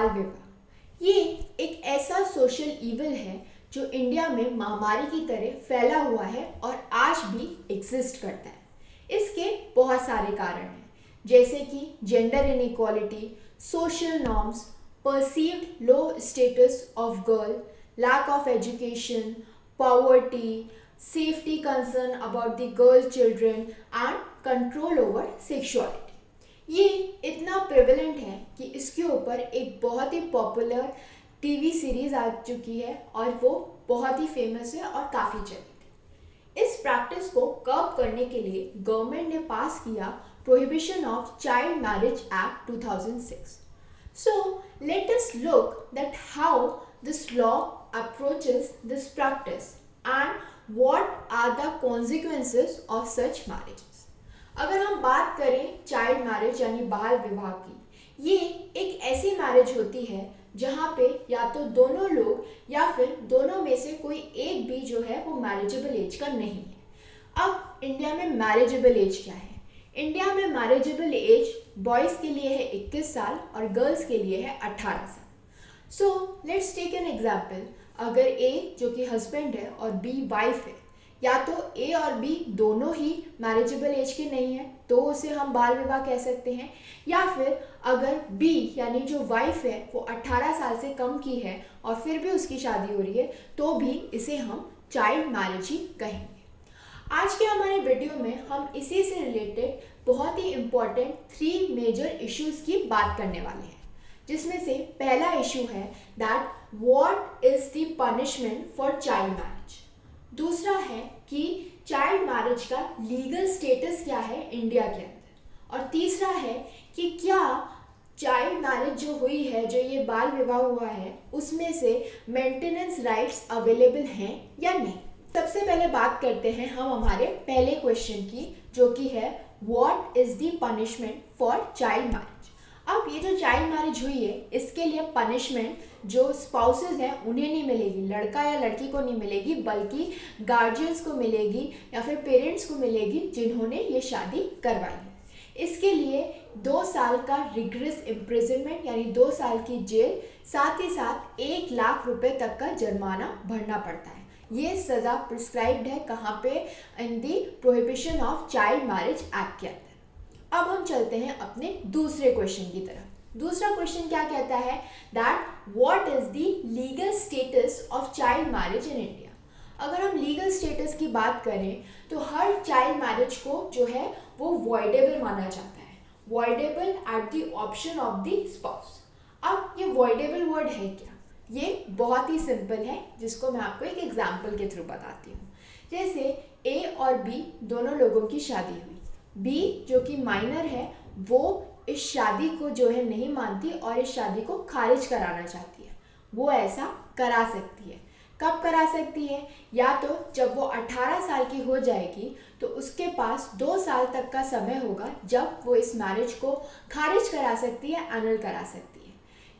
बाल विवाह ये एक ऐसा सोशल इविल है जो इंडिया में महामारी की तरह फैला हुआ है और आज भी एग्जिस्ट करता है। इसके बहुत सारे कारण हैं, जैसे कि gender inequality, social norms, perceived low status of girl, lack of education, poverty, safety concern about the girl children and control over sexuality। ये इतना प्रेवलेंट है कि इसके ऊपर एक बहुत ही पॉपुलर टीवी सीरीज आ चुकी है और वो बहुत ही फेमस है और काफ़ी चली थी। इस प्रैक्टिस को कर्ब करने के लिए गवर्नमेंट ने पास किया prohibition of child marriage act 2006। So let us look that how this law approaches this practice and what are the consequences of such marriages। अगर हम बात करें चाइल्ड मैरिज यानी बाल विवाह की, ये एक ऐसी मैरिज होती है जहाँ पे या तो दोनों लोग या फिर दोनों में से कोई एक भी जो है वो मैरिजेबल एज का नहीं है। अब इंडिया में मैरिजेबल एज क्या है? इंडिया में मैरिजेबल एज बॉयज़ के लिए है 21 साल और गर्ल्स के लिए है 18 साल। So let's take an example. अगर ए जो कि हस्बैंड है और बी वाइफ है, या तो ए और बी दोनों ही मैरिजेबल एज के नहीं है तो उसे हम बाल विवाह कह सकते हैं, या फिर अगर बी यानी जो वाइफ है वो 18 साल से कम की है और फिर भी उसकी शादी हो रही है तो भी इसे हम चाइल्ड मैरिज ही कहेंगे। आज के हमारे वीडियो में हम इसी से रिलेटेड बहुत ही इम्पॉर्टेंट 3 मेजर इश्यूज की बात करने वाले हैं, जिसमें से पहला इशू है that what is the punishment for child marriage. दूसरा है कि चाइल्ड मैरिज का लीगल स्टेटस क्या है इंडिया के अंदर, और तीसरा है कि क्या चाइल्ड मैरिज जो हुई है, जो ये बाल विवाह हुआ है, उसमें से मेंटेनेंस राइट्स अवेलेबल हैं या नहीं। सबसे पहले बात करते हैं हम हमारे पहले क्वेश्चन की, जो कि है what is the punishment for child marriage. अब ये जो चाइल्ड मैरिज हुई है इसके लिए पनिशमेंट जो स्पाउसेस हैं उन्हें नहीं मिलेगी, लड़का या लड़की को नहीं मिलेगी, बल्कि गार्जियंस को मिलेगी या फिर पेरेंट्स को मिलेगी जिन्होंने ये शादी करवाई है। इसके लिए 2 साल का रिग्रेस इम्प्रिजनमेंट यानी 2 साल की जेल, साथ ही साथ 1 लाख रुपए तक का जुर्माना भरना पड़ता है। ये सज़ा प्रिस्क्राइब्ड है कहाँ पे? In the prohibition of child marriage act के अंदर। अब हम चलते हैं अपने दूसरे क्वेश्चन की तरफ। दूसरा क्वेश्चन क्या कहता है that what is the legal status of child marriage in India. अगर हम लीगल स्टेटस की बात करें तो हर चाइल्ड मैरिज को जो है वो वॉइडेबल माना जाता है, voidable at the option of the spouse. अब ये वॉइडेबल वर्ड है क्या? ये बहुत ही सिंपल है, जिसको मैं आपको एक एग्जाम्पल के थ्रू बताती हूँ। जैसे ए और बी दोनों लोगों की शादी हुई, बी जो कि माइनर है वो इस शादी को जो है नहीं मानती और इस शादी को खारिज कराना चाहती है। वो ऐसा करा सकती है। कब करा सकती है? या तो जब वो 18 साल की हो जाएगी तो उसके पास 2 साल तक का समय होगा जब वो इस मैरिज को खारिज करा सकती है, एनल करा सकती है,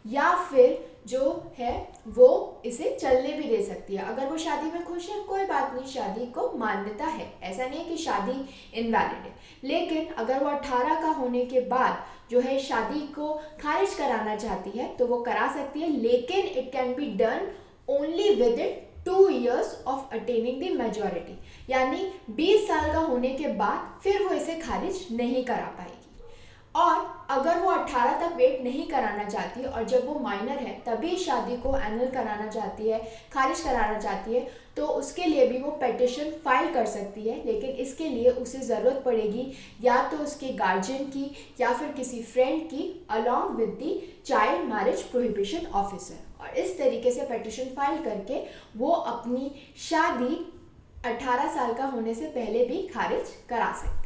या फिर जो है वो इसे चलने भी दे सकती है। अगर वो शादी में खुश है कोई बात नहीं, शादी को मान्यता है, ऐसा नहीं है कि शादी इनवैलिड है। लेकिन अगर वो 18 का होने के बाद जो है शादी को खारिज कराना चाहती है तो वो करा सकती है, लेकिन it can be done only with in 2 years of attaining the majority, यानी 20 साल का होने के बाद फिर वो इसे खारिज नहीं करा पाएगी। और अगर वो 18 तक वेट नहीं कराना चाहती और जब वो माइनर है तभी शादी को एनल कराना चाहती है, खारिज कराना चाहती है, तो उसके लिए भी वो पेटिशन फाइल कर सकती है। लेकिन इसके लिए उसे ज़रूरत पड़ेगी या तो उसके गार्जियन की या फिर किसी फ्रेंड की along with the child marriage prohibition officer, और इस तरीके से पेटिशन फाइल करके वो अपनी शादी 18 साल का होने से पहले भी खारिज करा सकती है।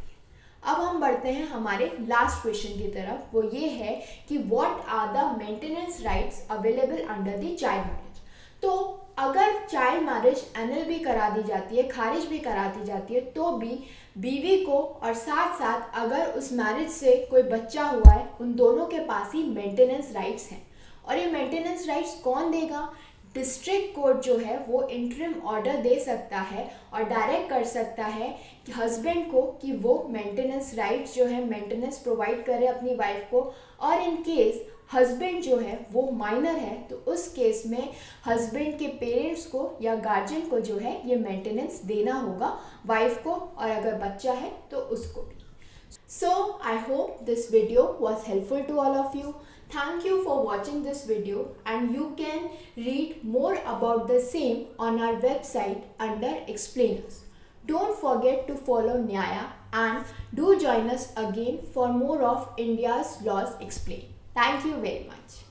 अब हम बढ़ते हैं हमारे लास्ट क्वेश्चन की तरफ। वो ये है कि what are the maintenance rights available under the child marriage. तो अगर चाइल्ड मैरिज एनल भी करा दी जाती है, खारिज भी करा दी जाती है, तो भी बीवी को और साथ साथ अगर उस मैरिज से कोई बच्चा हुआ है, उन दोनों के पास ही मेंटेनेंस राइट्स हैं। और ये मेंटेनेंस राइट्स कौन देगा? डिस्ट्रिक्ट कोर्ट जो है वो इंटरिम ऑर्डर दे सकता है और डायरेक्ट कर सकता है कि हस्बैंड को कि वो मेंटेनेंस राइट्स जो है मेंटेनेंस प्रोवाइड करे अपनी वाइफ को, और इन केस हस्बैंड जो है वो माइनर है तो उस केस में हस्बैंड के पेरेंट्स को या गार्जियन को जो है ये मेंटेनेंस देना होगा वाइफ को, और अगर बच्चा है तो उसको भी. So I hope this video was helpful to all of you. Thank you for watching this video, and you can read more about the same on our website under explainers. Don't forget to follow Nyaya and do join us again for more of India's laws explained. Thank you very much.